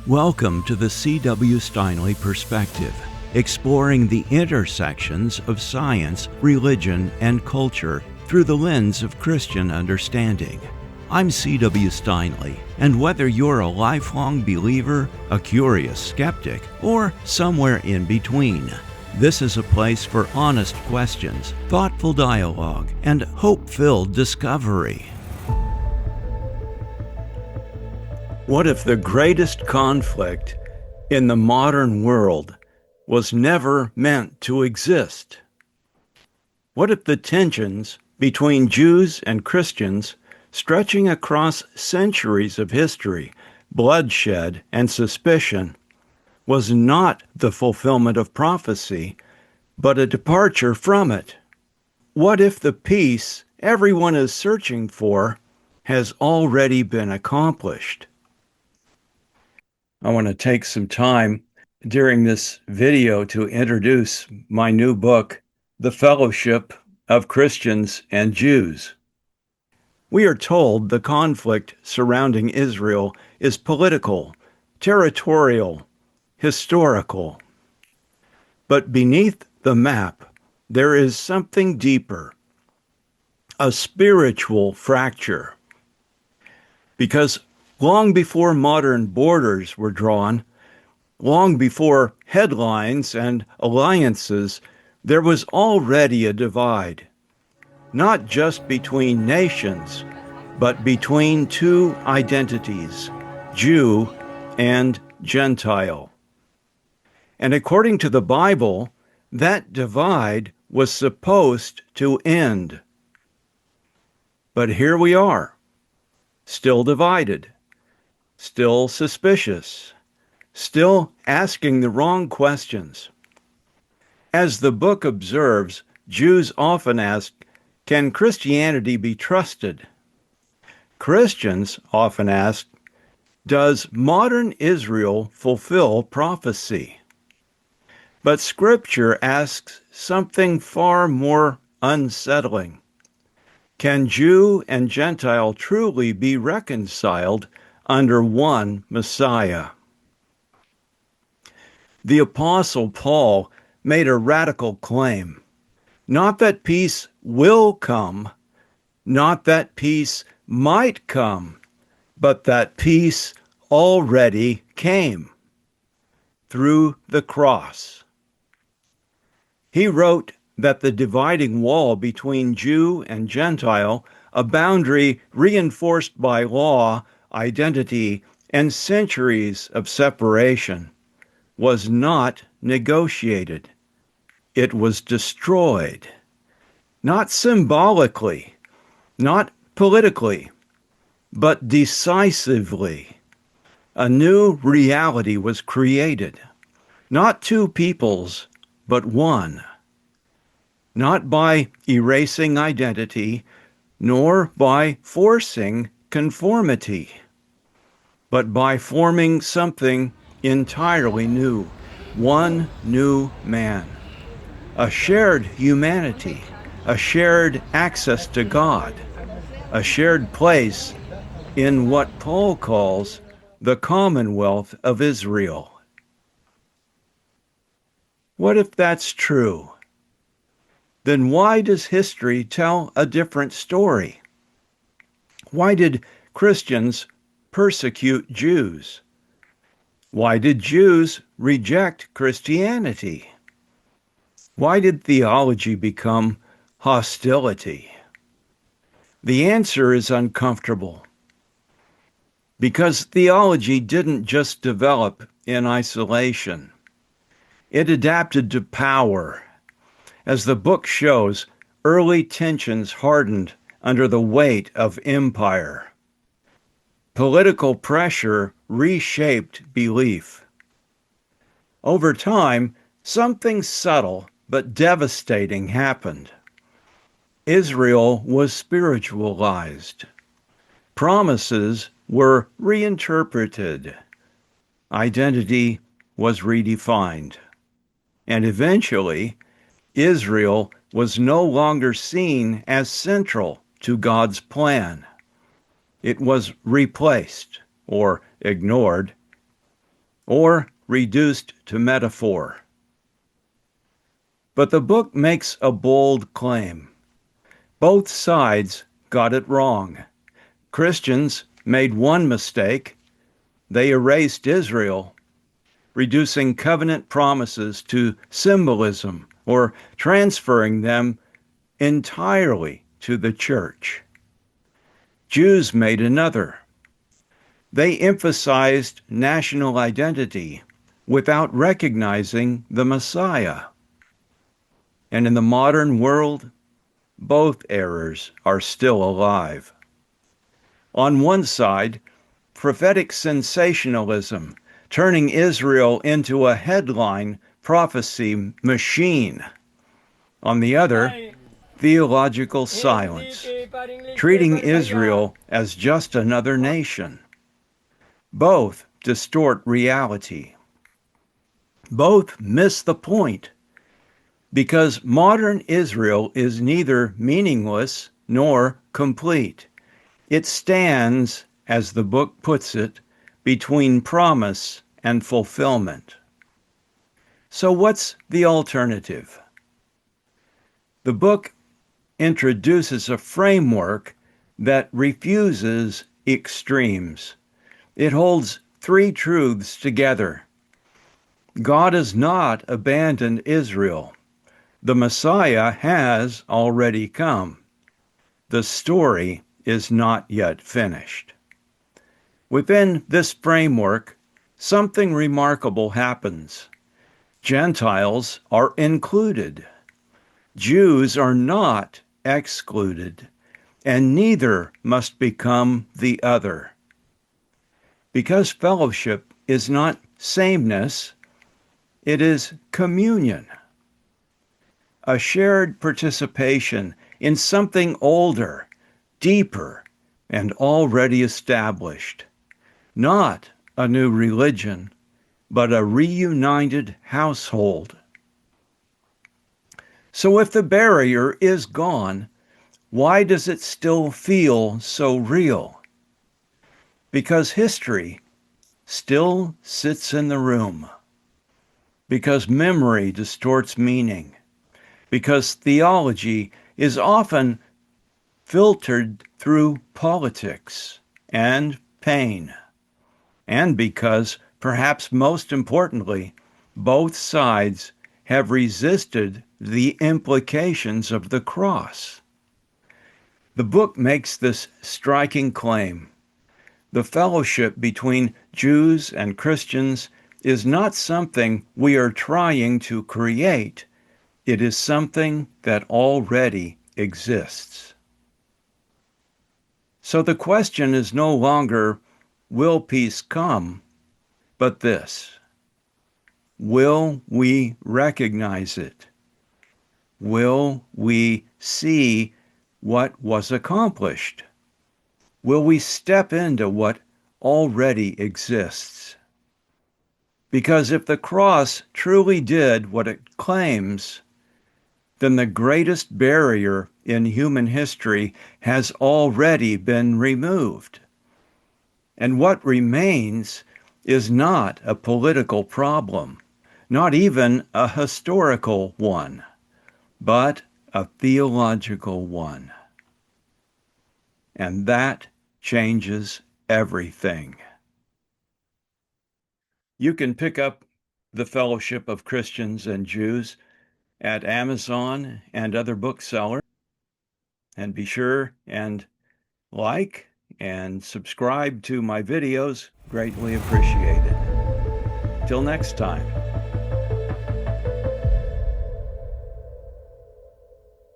Welcome to the C.W. Steinle Perspective, exploring the intersections of science, religion, and culture through the lens of Christian understanding. I'm C.W. Steinle, and whether you're a lifelong believer, a curious skeptic, or somewhere in between, this is a place for honest questions, thoughtful dialogue, and hope-filled discovery. What if the greatest conflict in the modern world was never meant to exist? What if the tensions between Jews and Christians, stretching across centuries of history, bloodshed, and suspicion, was not the fulfillment of prophecy, but a departure from it? What if the peace everyone is searching for has already been accomplished? I want to take some time during this video to introduce my new book, The Fellowship of Christians and Jews. We are told the conflict surrounding Israel is political, territorial, historical. But beneath the map, there is something deeper, a spiritual fracture. Because long before modern borders were drawn, long before headlines and alliances, there was already a divide, not just between nations, but between two identities, Jew and Gentile. And according to the Bible, that divide was supposed to end. But here we are, still divided, still suspicious, still asking the wrong questions. As the book observes, Jews often ask, can Christianity be trusted? Christians often ask, does modern Israel fulfill prophecy? But Scripture asks something far more unsettling. Can Jew and Gentile truly be reconciled under one Messiah? The Apostle Paul made a radical claim. Not that peace will come, not that peace might come, but that peace already came through the cross. He wrote that the dividing wall between Jew and Gentile, a boundary reinforced by law, identity, and centuries of separation, was not negotiated. It was destroyed. Not symbolically, not politically, but decisively. A new reality was created. Not two peoples, but one. Not by erasing identity, nor by forcing conformity, but by forming something entirely new, one new man, a shared humanity, a shared access to God, a shared place in what Paul calls the Commonwealth of Israel. What if that's true? Then why does history tell a different story? Why did Christians persecute Jews? Why did Jews reject Christianity? Why did theology become hostility? The answer is uncomfortable. Because theology didn't just develop in isolation. It adapted to power. As the book shows, early tensions hardened under the weight of empire. Political pressure reshaped belief. Over time, something subtle but devastating happened. Israel was spiritualized. Promises were reinterpreted. Identity was redefined. And eventually, Israel was no longer seen as central to God's plan. It was replaced or ignored or reduced to metaphor. But the book makes a bold claim. Both sides got it wrong. Christians made one mistake. They erased Israel, reducing covenant promises to symbolism or transferring them entirely to the church. Jews made another. They emphasized national identity without recognizing the Messiah. And in the modern world, both errors are still alive. On one side, prophetic sensationalism, turning Israel into a headline prophecy machine. On the other, theological silence, treating Israel as just another nation. Both distort reality. Both miss the point, because modern Israel is neither meaningless nor complete. It stands, as the book puts it, between promise and fulfillment. So what's the alternative? The book introduces a framework that refuses extremes. It holds three truths together. God has not abandoned Israel. The Messiah has already come. The story is not yet finished. Within this framework, something remarkable happens. Gentiles are included. Jews are not excluded, and neither must become the other. Because fellowship is not sameness, it is communion, a shared participation in something older, deeper, and already established. Not a new religion, but a reunited household. So if the barrier is gone, why does it still feel so real? Because history still sits in the room. Because memory distorts meaning. Because theology is often filtered through politics and pain. And because, perhaps most importantly, both sides have resisted the implications of the cross. The book makes this striking claim. The fellowship between Jews and Christians is not something we are trying to create. It is something that already exists. So the question is no longer, will peace come, but this: will we recognize it? Will we see what was accomplished? Will we step into what already exists? Because if the cross truly did what it claims, then the greatest barrier in human history has already been removed. And what remains is not a political problem, not even a historical one, but a theological one. And that changes everything. You can pick up The Fellowship of Christians and Jews at Amazon and other booksellers. And be sure and like and subscribe to my videos. Greatly appreciated. Till next time.